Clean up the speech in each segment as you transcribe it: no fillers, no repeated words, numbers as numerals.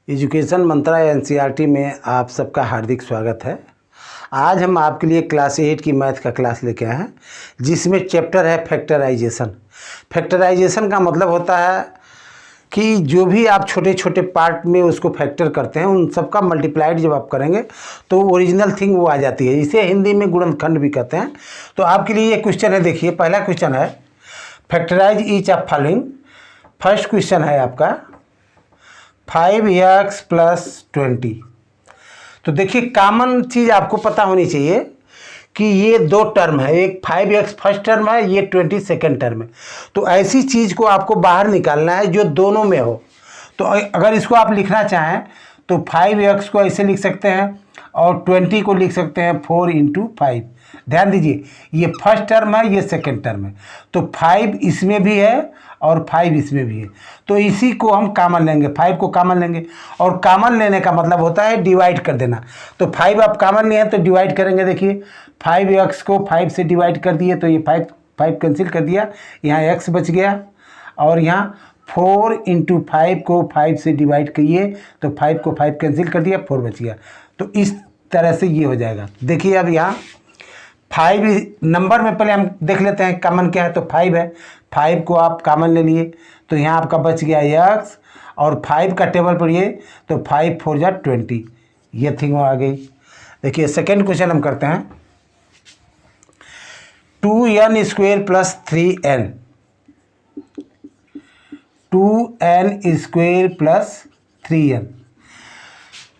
Education मंत्रा NCERT में आप सबका हार्दिक स्वागत है। आज हम आपके लिए क्लास 8 की मैथ का क्लास लेके आए हैं, जिसमें चैप्टर है फैक्टराइजेशन। फैक्टराइजेशन का मतलब होता है कि जो भी आप छोटे छोटे पार्ट में उसको फैक्टर करते हैं, उन सबका मल्टीप्लाइड जब आप करेंगे तो ओरिजिनल थिंग वो आ जाती है। इसे हिंदी में गुणनखंड भी कहते हैं। तो आपके लिए ये क्वेश्चन है, देखिए पहला क्वेश्चन है factorise each of following. First question है आपका 5x + 20। तो देखिए कॉमन चीज़ आपको पता होनी चाहिए कि ये दो टर्म है, एक 5x फर्स्ट टर्म है, ये 20 सेकेंड टर्म है। तो ऐसी चीज़ को आपको बाहर निकालना है जो दोनों में हो। तो अगर इसको आप लिखना चाहें तो 5x को ऐसे लिख सकते हैं और 20 को लिख सकते हैं 4 × 5। ध्यान दीजिए ये फर्स्ट टर्म है, ये सेकेंड टर्म है, तो 5 इसमें भी है और 5 इसमें भी है। तो इसी को हम कॉमन लेंगे, 5 को कॉमन लेंगे। और कॉमन लेने का मतलब होता है डिवाइड कर देना। तो 5 आप कॉमन लिए हैं तो डिवाइड करेंगे। देखिए 5x को 5 से डिवाइड कर दिए तो ये 5 कैंसिल कर दिया, यहाँ x बच गया। और यहाँ 4 × 5 को 5 से डिवाइड किए तो 5 को 5 कैंसिल कर दिया, 4 बच गया। तो इस तरह से ये हो जाएगा। देखिए अब यहाँ 5 नंबर में पहले हम देख लेते हैं कॉमन क्या है। तो 5 है, 5 को आप कॉमन ले लिए तो यहाँ आपका बच गया x, और 5 का टेबल पढ़िए तो 5 4 × 20, ये थिंग आ गई। देखिए सेकेंड क्वेश्चन हम करते हैं 2n² + 3n। 2n² + 3n।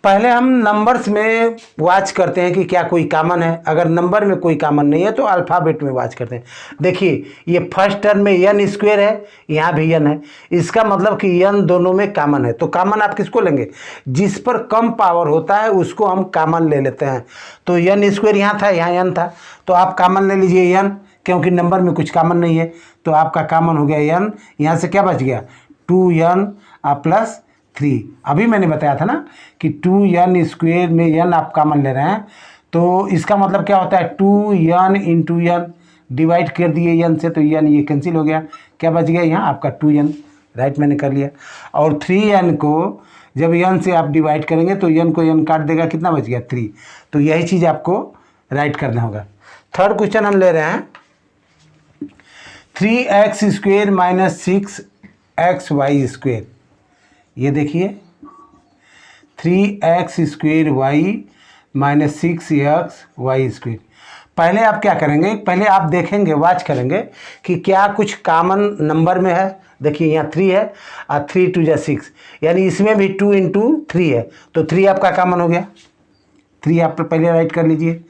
पहले हम नंबर्स में वाच करते हैं कि क्या कोई कॉमन है। अगर नंबर में कोई कॉमन नहीं है तो अल्फ़ाबेट में वाच करते हैं। देखिए ये फर्स्ट टर्म में n² है, यहाँ भी n है, इसका मतलब कि n दोनों में कॉमन है। तो कॉमन आप किसको लेंगे? जिस पर कम पावर होता है उसको हम कॉमन ले लेते हैं। तो n² यहाँ था, यहाँ n था, तो आप कॉमन ले लीजिए n, क्योंकि नंबर में कुछ कॉमन नहीं है। तो आपका कॉमन हो गया n। यहाँ से क्या बच गया? 2n + 3। अभी मैंने बताया था ना कि 2n² में n आप कॉमन ले रहे हैं, तो इसका मतलब क्या होता है 2n × n डिवाइड कर दिए n से, तो n ये कैंसिल हो गया। क्या बच गया? यहाँ आपका 2n, राइट मैंने कर लिया। और 3n को जब n से आप डिवाइड करेंगे तो n को n काट देगा, कितना बच गया? 3। तो यही चीज़ आपको राइट करना होगा। थर्ड क्वेश्चन हम ले रहे हैं 3x² - 6xy²। ये देखिए 3x² y - 6xy²। पहले आप क्या करेंगे? पहले आप देखेंगे, वाच करेंगे कि क्या कुछ कॉमन नंबर में है। देखिए यहाँ 3 है और 3 × 2 = 6, यानी इसमें भी 2 × 3 है, तो 3 आपका कॉमन हो गया। 3 आप पहले राइट कर लीजिए।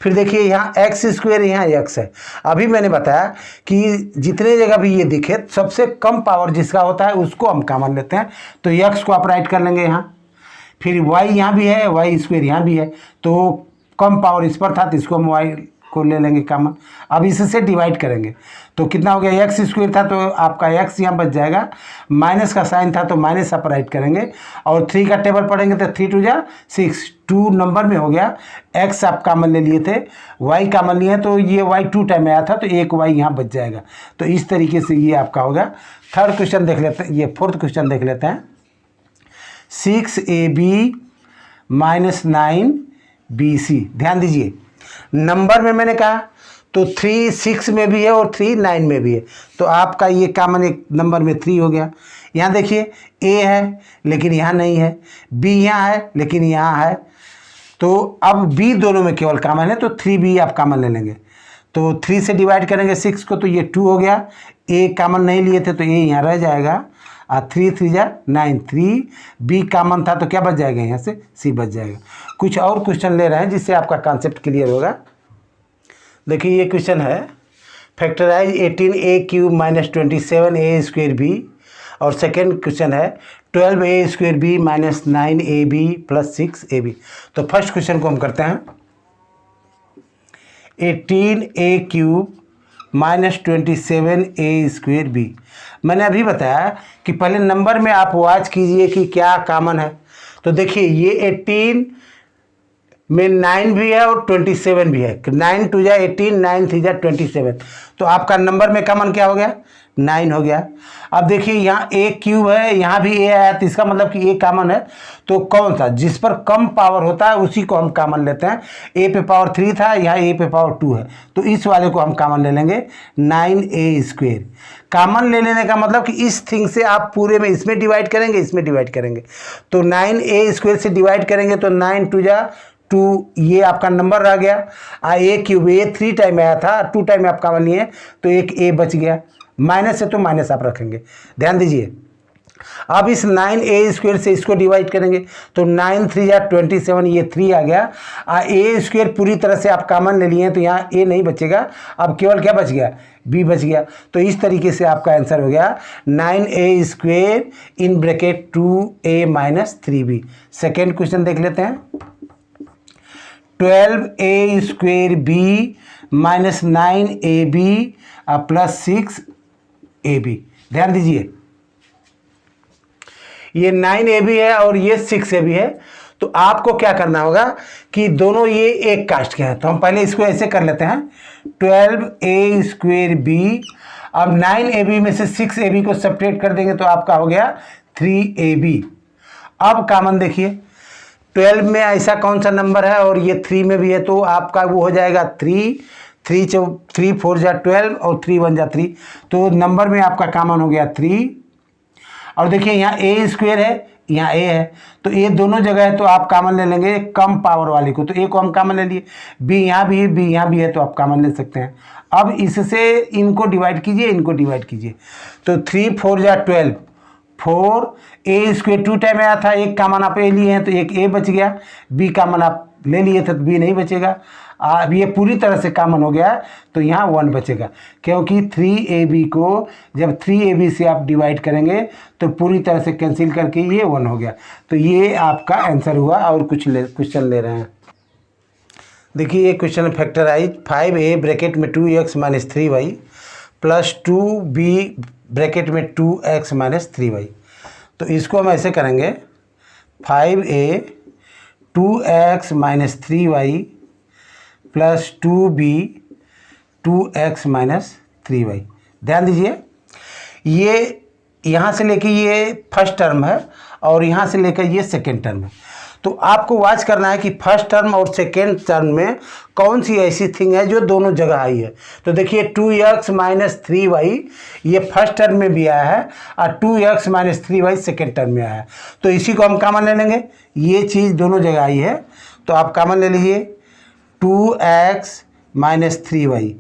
फिर देखिए यहाँ x², यहाँ x है। अभी मैंने बताया कि जितने जगह भी ये दिखे सबसे कम पावर जिसका होता है उसको हम कॉमन लेते हैं। तो x को आप राइट कर लेंगे यहाँ। फिर y यहाँ भी है, y² यहाँ भी है, तो कम पावर इस पर था तो इसको हम y को ले लेंगे कॉमन। अब इससे डिवाइड करेंगे तो कितना हो गया? x² था तो आपका x यहाँ बच जाएगा, माइनस का साइन था तो माइनस आप राइट करेंगे, और 3 का टेबल पढ़ेंगे तो 3 × 2 = 6, 2 नंबर में हो गया। x आप कॉमन ले लिए थे, y कॉमन लिए तो ये y 2 टाइम आया था तो एक y यहाँ बच जाएगा। तो इस तरीके से ये आपका होगा। थर्ड क्वेश्चन देख लेते हैं, ये फोर्थ क्वेश्चन देख लेते हैं 6ab - 9bc। ध्यान दीजिए नंबर में मैंने कहा तो 3 6 में भी है और 3 9 में भी है, तो आपका ये कॉमन एक नंबर में 3 हो गया। यहाँ देखिए a है लेकिन यहाँ नहीं है, b यहाँ है लेकिन यहाँ है, तो अब b दोनों में केवल कॉमन है तो 3b आप कॉमन ले लेंगे। तो 3 से डिवाइड करेंगे 6 को तो ये 2 हो गया। a कॉमन नहीं लिए थे तो a यहाँ रह जाएगा, और 3 × 3 = 9, 3b कॉमन था तो क्या बच जाएगा? यहाँ से c बच जाएगा। कुछ और क्वेश्चन ले रहे हैं जिससे आपका कॉन्सेप्ट क्लियर होगा। देखिए ये क्वेश्चन है फैक्टराइज 18a³ - 27a²b, और सेकेंड क्वेश्चन है 12a²b - 9ab + 6ab। तो फर्स्ट क्वेश्चन को हम करते हैं 18a³ - 27a²b। मैंने अभी बताया कि पहले नंबर में आप वाच कीजिए कि क्या कॉमन है। तो देखिए ये 18 में 9 भी है और 27 भी है। 9 2 जा 18, 9 3 जा 27, तो आपका नंबर में कॉमन क्या हो गया? 9 हो गया। अब देखिए यहाँ ए क्यूब है, यहाँ भी ए आया, तो इसका मतलब कि ए कॉमन है। तो कौन सा जिस पर कम पावर होता है उसी को हम कॉमन लेते हैं। ए पे पावर 3 था, यहाँ ए पे पावर 2 है, तो इस वाले को हम कॉमन ले लेंगे 9a²। कॉमन ले लेने का मतलब कि इस थिंग से आप पूरे में इसमें डिवाइड करेंगे, इसमें डिवाइड करेंगे, तो 9a² से डिवाइड करेंगे तो 9 2 जा 2, ये आपका नंबर रह गया। ए क्यूब, ये 3 टाइम आया था, 2 टाइम आप कॉमन लिए तो एक ए बच गया। माइनस है तो माइनस आप रखेंगे, ध्यान दीजिए। अब इस 9a² से इसको डिवाइड करेंगे तो 9 3 जा 27, ये 3 आ गया। a² पूरी तरह से आप कॉमन ले लिए हैं तो यहाँ a नहीं बचेगा, अब केवल क्या बच गया? b बच गया। तो इस तरीके से आपका आंसर हो गया 9a² in bracket 2a-3b। Second question देख लेते हैं। 12a² b minus 9ab plus 6ab। ध्यान दीजिए, ये 9ab है और ये 6ab है, तो आपको क्या करना होगा कि दोनों ये एक कास्ट के हैं, तो हम पहले इसको ऐसे कर लेते हैं 12a² b। अब 9ab में से 6ab को सब्ट्रैक्ट कर देंगे तो आपका हो गया 3ab। अब कॉमन देखिए, 12 में ऐसा कौन सा नंबर है और ये 3 में भी है, तो आपका वो हो जाएगा 3 4 जा 12 और 3 1 जा 3, तो नंबर में आपका कॉमन हो गया 3। और देखिए यहाँ a² है, यहाँ a है, तो ये दोनों जगह है तो आप कॉमन ले लेंगे कम पावर वाले को, तो a को हम कॉमन ले लिए। b यहाँ भी है, b यहाँ भी है, तो आप कॉमन ले सकते हैं। अब इससे इनको डिवाइड कीजिए, इनको डिवाइड कीजिए, तो 3 4 जा 12, 4 a² 2 टाइम आया था, एक कॉमन आप a लिए हैं तो एक a बच गया, b कॉमन आप ले लिए थे तो b नहीं बचेगा। अब ये पूरी तरह से कॉमन हो गया तो यहाँ 1 बचेगा, क्योंकि 3ab को जब 3ab से आप डिवाइड करेंगे तो पूरी तरह से कैंसिल करके ये 1 हो गया। तो ये आपका आंसर हुआ। और कुछ क्वेश्चन ले रहे हैं, देखिए ये क्वेश्चन फैक्टराइज 5a ब्रैकेट में 2x minus 3y plus 2b bracket में 2x माइनस 3y। तो इसको हम ऐसे करेंगे 5a 2x minus 3y plus 2b 2x minus 3y। ध्यान दीजिए, ये यहाँ से लेके ये फर्स्ट टर्म है और यहाँ से लेकर ये सेकेंड टर्म है, तो आपको वॉच करना है कि फर्स्ट टर्म और सेकेंड टर्म में कौन सी ऐसी थिंग है जो दोनों जगह आई है। तो देखिए 2x माइनस 3y ये फर्स्ट टर्म में भी आया है और 2x minus 3y second term में आया है, तो इसी को हम कॉमन ले लेंगे। ये चीज़ दोनों जगह आई है तो आप कॉमन ले लीजिए 2x माइनस 3y।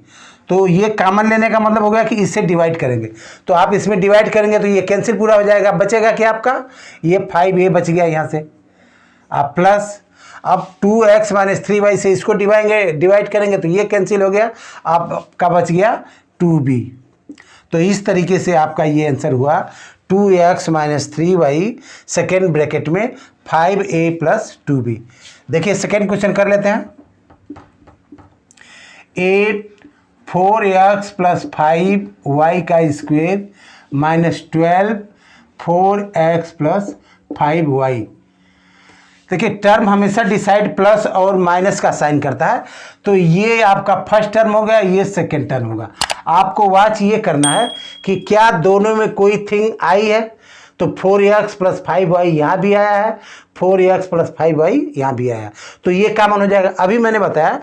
तो ये कॉमन लेने का मतलब हो गया कि इससे डिवाइड करेंगे, तो आप इसमें डिवाइड करेंगे तो ये कैंसिल पूरा हो जाएगा। बचेगा क्या आपका? ये 5a बच गया यहाँ से, आप प्लस अब 2x माइनस 3y से इसको डिवाइड करेंगे तो ये कैंसिल हो गया, आपका बच गया 2b। तो इस तरीके से आपका ये आंसर हुआ 2x minus 3y second bracket में 5a प्लस 2b। देखिए सेकेंड क्वेश्चन कर लेते हैं। 8 4x प्लस 5y का square minus 12 4x plus 5y। देखिए टर्म हमेशा डिसाइड प्लस और माइनस का साइन करता है, तो ये आपका फर्स्ट टर्म हो गया, ये सेकेंड टर्म होगा। आपको वॉच ये करना है कि क्या दोनों में कोई थिंग आई है। तो 4x प्लस 5y यहाँ भी आया है, 4x प्लस 5y यहाँ भी आया है, तो ये कॉमन हो जाएगा। अभी मैंने बताया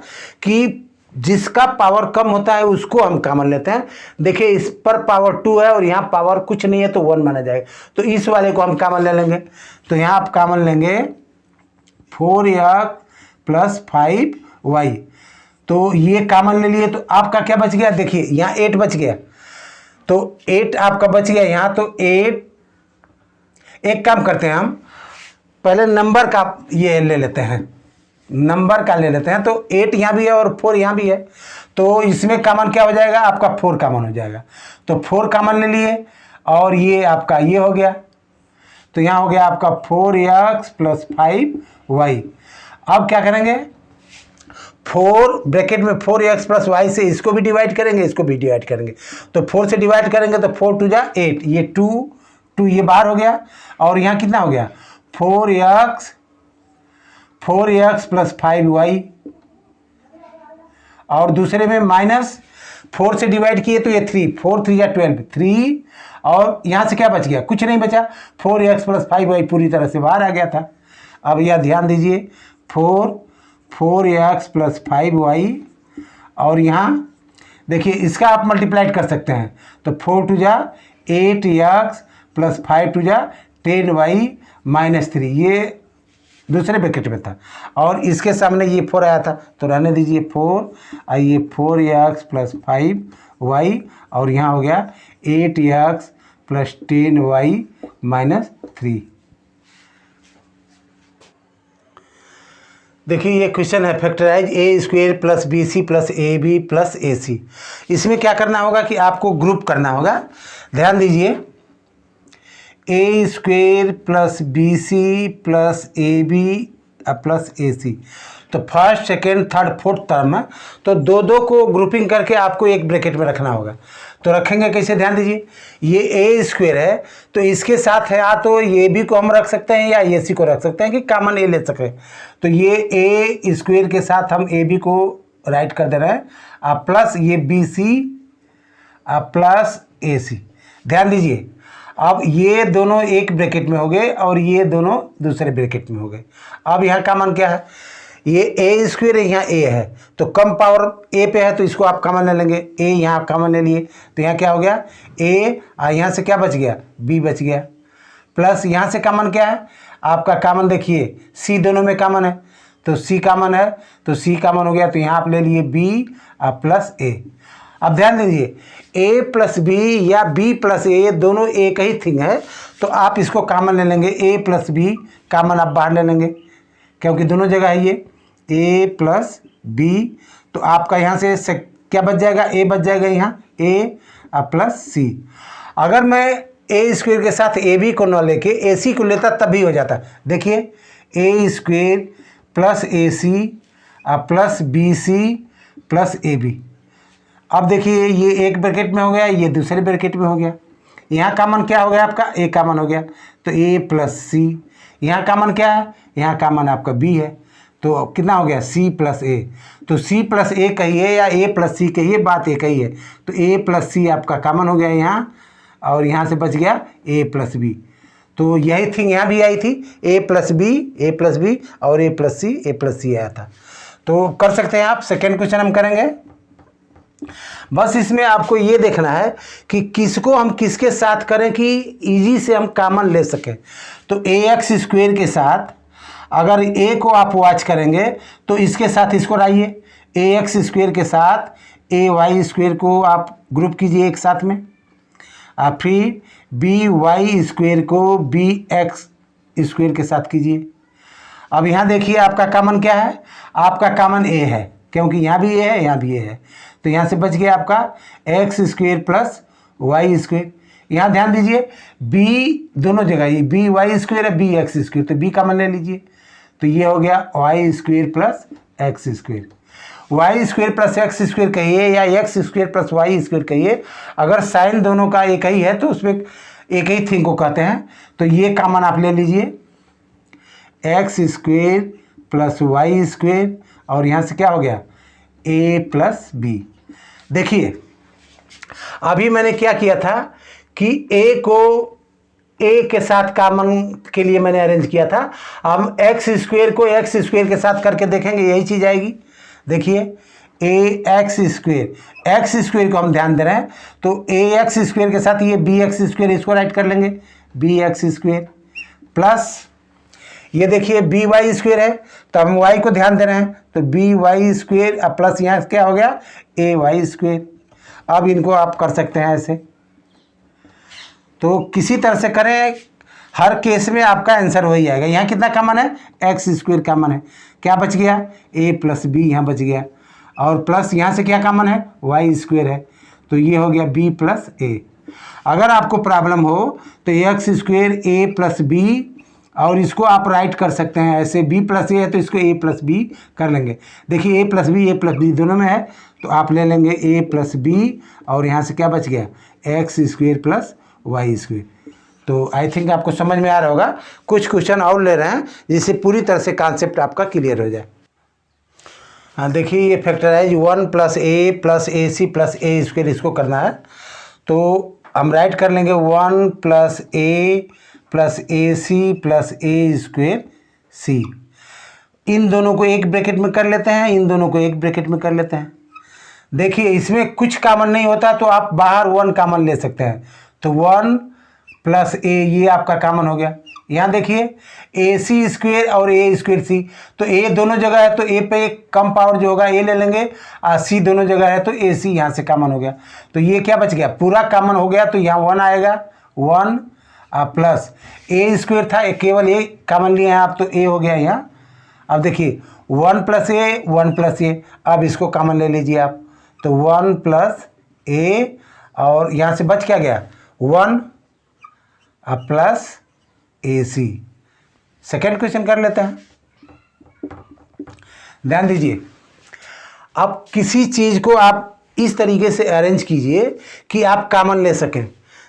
कि जिसका पावर कम होता है उसको हम कॉमन लेते हैं। देखिए इस पर पावर 2 है और यहाँ पावर कुछ नहीं है तो 1 माना जाएगा, तो इस वाले को हम कॉमन ले लेंगे। तो यहाँ आप कॉमन लेंगे 4x प्लस 5y, तो ये कॉमन ले लिए तो आपका क्या बच गया? देखिए यहाँ 8 बच गया, तो 8 आपका बच गया यहाँ। तो 8, एक काम करते हैं हम पहले नंबर का ये ले लेते हैं, नंबर का ले लेते हैं। तो 8 यहाँ भी है और 4 यहाँ भी है, तो इसमें कॉमन क्या हो जाएगा? आपका 4 कॉमन हो जाएगा। तो 4 कॉमन ले लिए और ये आपका ये हो गया, तो यहाँ हो गया आपका 4x प्लस 5y। अब क्या करेंगे? 4 ब्रैकेट में 4x प्लस y से इसको भी डिवाइड करेंगे, इसको भी डिवाइड करेंगे। तो 4 से डिवाइड करेंगे तो 4 2 जा 8, ये 2 ये बाहर हो गया और यहाँ कितना हो गया? 4x 4x प्लस 5y, और दूसरे में माइनस 4 से डिवाइड किए तो ये 3, 4 3 या 12, 3, और यहाँ से क्या बच गया, कुछ नहीं बचा, 4x प्लस 5y पूरी तरह से बाहर आ गया था। अब यह ध्यान दीजिए 4x प्लस 5y, और यहाँ देखिए इसका आप मल्टीप्लाइड कर सकते हैं, तो 4 2 जा 8x प्लस 5 2 जा 10y माइनस 3, ये दूसरे ब्रैकेट में था, और इसके सामने ये 4 आया था तो रहने दीजिए 4, आइए 4x प्लस 5y, और यहाँ हो गया 8x प्लस 10y माइनस 3। देखिए ये क्वेश्चन है factorise a square plus b c plus a b plus a c. इसमें क्या करना होगा कि आपको ग्रुप करना होगा। ध्यान दीजिए, a square plus b c plus a b plus a c, तो first second third fourth term है, तो दो दो को ग्रुपिंग करके आपको एक ब्रैकेट में रखना होगा। तो रखेंगे कैसे, ध्यान दीजिए, ये ए स्क्वेयर है तो इसके साथ है या तो ये बी को हम रख सकते हैं या ए सी को रख सकते हैं कि कॉमन ए ले सकें। तो ये ए स्क्वेयर के साथ हम ए बी को राइट कर दे रहे हैं, प्लस ये बी सी प्लस ए सी। ध्यान दीजिए, अब ये दोनों एक ब्रैकेट में हो गए और ये दोनों दूसरे ब्रैकेट में हो गए। अब यहाँ कॉमन क्या है, ये ए स्क्वेयर है, यहाँ ए है, तो कम पावर ए पे है तो इसको आप कॉमन ले लेंगे, ए यहाँ आप कॉमन ले लिए तो यहाँ क्या हो गया ए, यहाँ से क्या बच गया बी बच गया, प्लस यहाँ से कॉमन क्या है आपका, कॉमन देखिए सी दोनों में कॉमन है तो सी कॉमन है, तो सी कॉमन हो गया तो यहाँ आप ले लिए बी प्लस ए। अब ध्यान दीजिए, ए प्लस बी या बी प्लस ए दोनों एक ही थिंग है, तो आप इसको कॉमन ले लेंगे, ए प्लस बी कॉमन आप बाहर ले लेंगे क्योंकि दोनों जगह है ये ए प्लस बी, तो आपका यहाँ से क्या बच जाएगा, ए बच जाएगा यहाँ ए प्लस सी। अगर मैं ए स्क्वेयर के साथ ए बी को न लेके ए सी को लेता तब भी हो जाता। देखिए a square plus a c plus b c plus a b. अब देखिए ये एक ब्रैकेट में हो गया, ये दूसरे ब्रैकेट में हो गया। यहाँ कॉमन क्या हो गया आपका, ए कॉमन हो गया तो ए प्लस सी। यहाँ कॉमन क्या है, यहाँ कॉमन आपका बी है, तो कितना हो गया सी प्लस ए। तो सी प्लस ए कहिए या ए प्लस सी कहिए, बात एक ही है। तो ए प्लस सी आपका कॉमन हो गया यहाँ, और यहाँ से बच गया ए प्लस बी। तो यही थिंग यहाँ भी आई थी, ए प्लस बी और ए प्लस सी आया था। तो कर सकते हैं आप। सेकेंड क्वेश्चन हम करेंगे। बस इसमें आपको ये देखना है कि किसको हम किसके साथ करें कि इजी से हम कॉमन ले सकें। तो ए एक्स स्क्वेयर के साथ अगर ए को आप वॉच करेंगे तो इसके साथ इसको लाइए, ए एक्स स्क्वेयर के साथ ए वाई स्क्वेयर को आप ग्रुप कीजिए एक साथ में, फिर बी वाई स्क्वेयर को बी एक्स स्क्वेयर के साथ कीजिए। अब यहाँ देखिए आपका कॉमन क्या है, आपका कॉमन ए है क्योंकि यहाँ भी ए है यहाँ भी ए है, तो यहाँ से बच गया आपका X square plus Y square. यहाँ ध्यान दीजिए बी दोनों जगह, ये बी वाई स्क्वेयर है बी एक्स स्क्वेयर, तो बी कॉमन ले लीजिए, तो ये हो गया Y square plus X square. Y square plus X square कहिए या X square plus Y square कहिए, अगर साइन दोनों का एक ही है तो उसमें एक ही थिंग को कहते हैं। तो ये कॉमन आप ले लीजिए X square plus Y square, और यहाँ से क्या हो गया ए प्लस बी। देखिए अभी मैंने क्या किया था कि ए को ए के साथ कॉमन के लिए मैंने अरेंज किया था। हम एक्स स्क्वेयर को एक्स स्क्वेयर के साथ करके देखेंगे, यही चीज़ आएगी। देखिए ए एक्स स्क्वेयर को हम ध्यान दे रहे हैं, तो ए एक्स स्क्वेयर के साथ ये बी एक्स स्क्वेयर, इसको राइट कर लेंगे बी एक्स स्क्वेयर, प्लस ये देखिए बी वाई स्क्वेयर है तो हम वाई को ध्यान दे रहे हैं, तो बी वाई स्क्वेयर प्लस यहाँ क्या हो गया ए वाई स्क्वेयर। अब इनको आप कर सकते हैं ऐसे, तो किसी तरह से करें, हर केस में आपका आंसर हो ही जाएगा। यहाँ कितना कॉमन है एक्स स्क्वेयर कॉमन है, क्या बच गया ए प्लस बी यहाँ बच गया, और प्लस यहाँ से क्या कॉमन है वाई स्क्वेयर है, तो ये हो गया बी प्लस ए। अगर आपको प्रॉब्लम हो तो एक्स स्क्वेयर ए प्लस बी, और इसको आप राइट कर सकते हैं ऐसे, बी प्लस ए है तो इसको ए प्लस बी कर लेंगे। देखिए ए प्लस बी दोनों में है, तो आप ले लेंगे ए प्लस बी, और यहाँ से क्या बच गया X square plus Y square. तो आई थिंक आपको समझ में आ रहा होगा। कुछ क्वेश्चन और ले रहे हैं जिससे पूरी तरह से कॉन्सेप्ट आपका क्लियर हो जाए। हाँ देखिए, ये फैक्टराइज 1 + a + ac + a², इसको करना है। तो हम राइट कर लेंगे 1 + a + ac + a² c। इन दोनों को एक ब्रैकेट में कर लेते हैं, इन दोनों को एक ब्रैकेट में कर लेते हैं। देखिए इसमें कुछ कॉमन नहीं होता तो आप बाहर 1 कॉमन ले सकते हैं। तो 1 + a ये आपका कॉमन हो गया। यहाँ देखिए ac² और a²c, तो a दोनों जगह है तो a पे एक कम पावर जो होगा a ले लेंगे, और c दोनों जगह है तो ac यहाँ से कॉमन हो गया। तो ये क्या बच गया, पूरा कॉमन हो गया। तो यहाँ 1 आएगा, 1 प्लस a² था, केवल a कॉमन लिए हैं आप तो a हो गया यहाँ। अब देखिए 1 + a 1 + a, अब इसको कॉमन ले लीजिए आप। तो 1 + a और यहाँ से बच क्या गया 1 प्लस ac। सेकेंड क्वेश्चन कर लेते हैं, ध्यान दीजिए। अब किसी चीज़ को आप इस तरीके से अरेंज कीजिए कि आप कॉमन ले सकें।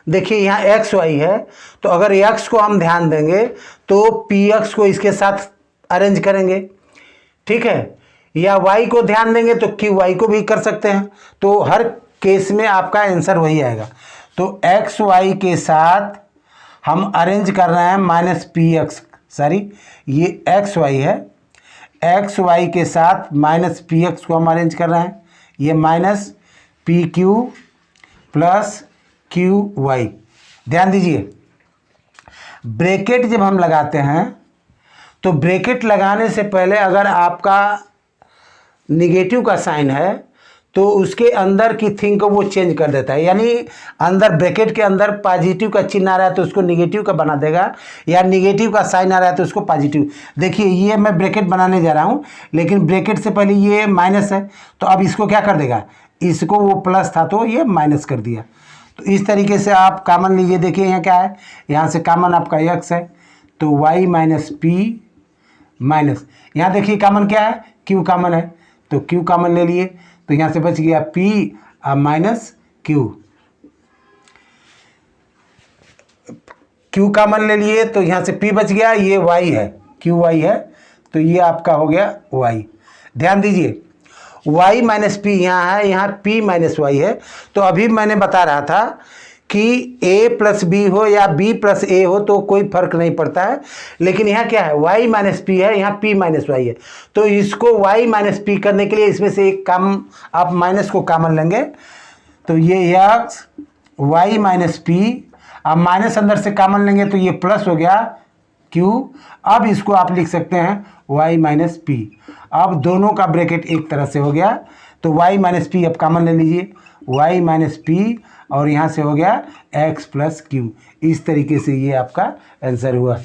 देखिए यहाँ x y है, तो अगर x को हम ध्यान देंगे तो px को इसके साथ अरेंज करेंगे, ठीक है, या y को ध्यान देंगे तो qy को भी कर सकते हैं। तो हर केस में आपका आंसर वही आएगा। तो x y के साथ हम अरेंज कर रहे हैं -px, सॉरी ये x y है, x y के साथ -px को हम अरेंज कर रहे हैं, ये -pq + qy। ध्यान दीजिए, ब्रैकेट जब हम लगाते हैं तो ब्रैकेट लगाने से पहले अगर आपका निगेटिव का साइन है तो उसके अंदर की थिंग को वो चेंज कर देता है। यानी अंदर ब्रैकेट के अंदर पॉजिटिव का चिन्ह आ रहा है तो उसको निगेटिव का बना देगा, या निगेटिव का साइन आ रहा है तो उसको पॉजिटिव। देखिए ये मैं ब्रैकेट बनाने जा रहा हूँ, लेकिन ब्रैकेट से पहले ये माइनस है, तो अब इसको क्या कर देगा, इसको वो प्लस था तो ये माइनस कर दिया। तो इस तरीके से आप कॉमन लीजिए। देखिए यहाँ क्या है, यहाँ से कॉमन आपका x है, तो y - p माइनस, यहाँ देखिए कॉमन क्या है, q कॉमन है, तो q कॉमन ले लिए, तो यहाँ से बच गया p -q। q कॉमन ले लिए तो यहाँ से p बच गया, ये y है, qy है, तो ये आपका हो गया y। ध्यान दीजिए y - p यहाँ है, यहाँ p - y है। तो अभी मैंने बता रहा था कि a + b हो या b + a हो तो कोई फर्क नहीं पड़ता है, लेकिन यहाँ क्या है, y - p है, यहाँ p - y है। तो इसको y - p करने के लिए इसमें से एक काम आप माइनस को कॉमन लेंगे, तो ये x y - p, अब माइनस अंदर से कॉमन लेंगे तो ये प्लस हो गया q। अब इसको आप लिख सकते हैं y - p। अब दोनों का ब्रैकेट एक तरह से हो गया, तो y - p अब कॉमन ले लीजिए, y - p और यहाँ से हो गया x + q। इस तरीके से ये आपका आंसर हुआ।